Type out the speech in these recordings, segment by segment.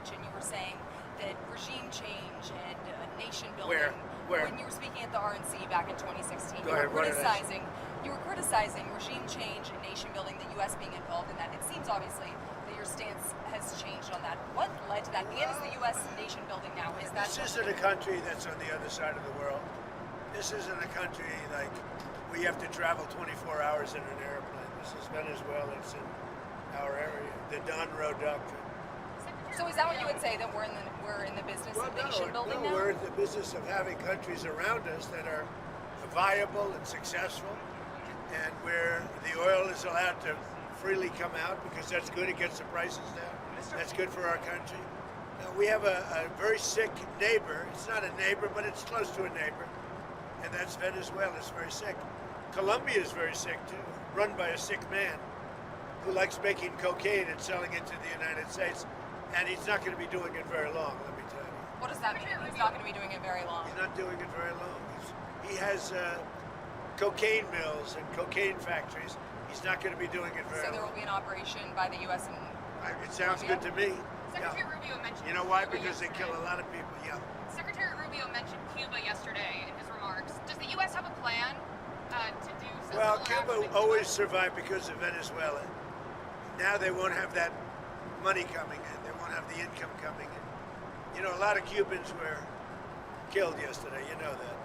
speech, and you were saying that regime change and nation building. Where? When you were speaking at the RNC back in 2016, Go ahead, you were criticizing regime change and nation building, the U.S. being involved in that. It seems obviously that your stance has changed on that. What led to that? And is the U.S. nation building now? Is that? This isn't a country that's on the other side of the world. This isn't a country like we have to travel 24 hours in an airplane. This is Venezuela. It's in our area. The Don Road Doctrine. So is that what you would say, that we're in the business of nation building now? We're in the business of having countries around us that are viable and successful, and where the oil is allowed to freely come out because that's good. It gets the prices down. That's good for our country. Now, we have a very sick neighbor. It's not a neighbor, but it's close to a neighbor, and that's Venezuela. It's very sick. Colombia is very sick too, run by a sick man who likes making cocaine and selling it to the United States. And he's not going to be doing it very long, let me tell you. What does that mean? He's not going to be doing it very long. He's not doing it very long. He has cocaine mills and cocaine factories. He's not going to be doing it very long. So there will be an operation by the U.S. and it sounds good to me. Secretary Rubio mentioned You know why? Because they kill a lot of people, Secretary Rubio mentioned Cuba yesterday in his remarks. Does the U.S. have a plan to do something? Well, Cuba always survived because of Venezuela. Now they won't have that money coming in. They won't have the income coming in. You know, a lot of Cubans were killed yesterday. You know that.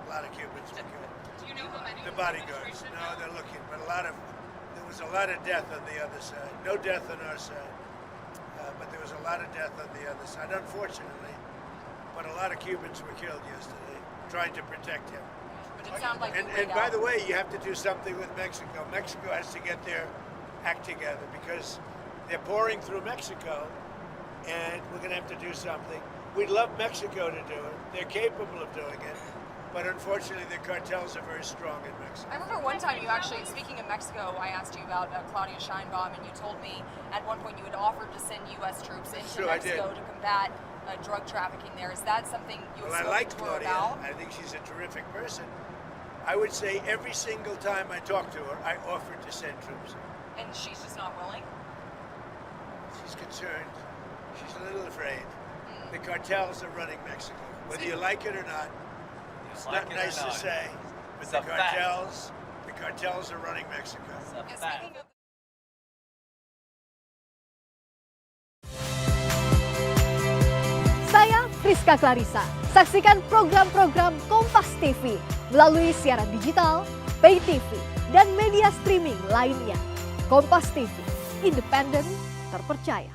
A lot of Cubans were killed. Do you know how many? The bodyguards. No, they're looking. But there was a lot of death on the other side. No death on our side. But there was a lot of death on the other side, unfortunately. But a lot of Cubans were killed yesterday, trying to protect him. But it sounded like And by the way, you have to do something with Mexico. Mexico has to get their act together because they're pouring through Mexico, and we're going to have to do something. We'd love Mexico to do it. They're capable of doing it, but unfortunately the cartels are very strong in Mexico. I remember one time you actually, speaking of Mexico, I asked you about Claudia Sheinbaum, and you told me at one point you had offered to send U.S. troops into Mexico to combat drug trafficking there. Is that something you have spoken to her about? I think she's a terrific person. I would say every single time I talk to her, I offered to send troops. And she's just not willing? She's concerned. She's a little afraid. The cartels are running Mexico. Whether you like it or not, it's not nice to say, but the cartels are running Mexico. Saya Friska Clarissa. Saksikan program-program Kompas TV melalui siaran digital, pay TV, dan media streaming lainnya. Kompas TV, independen, terpercaya.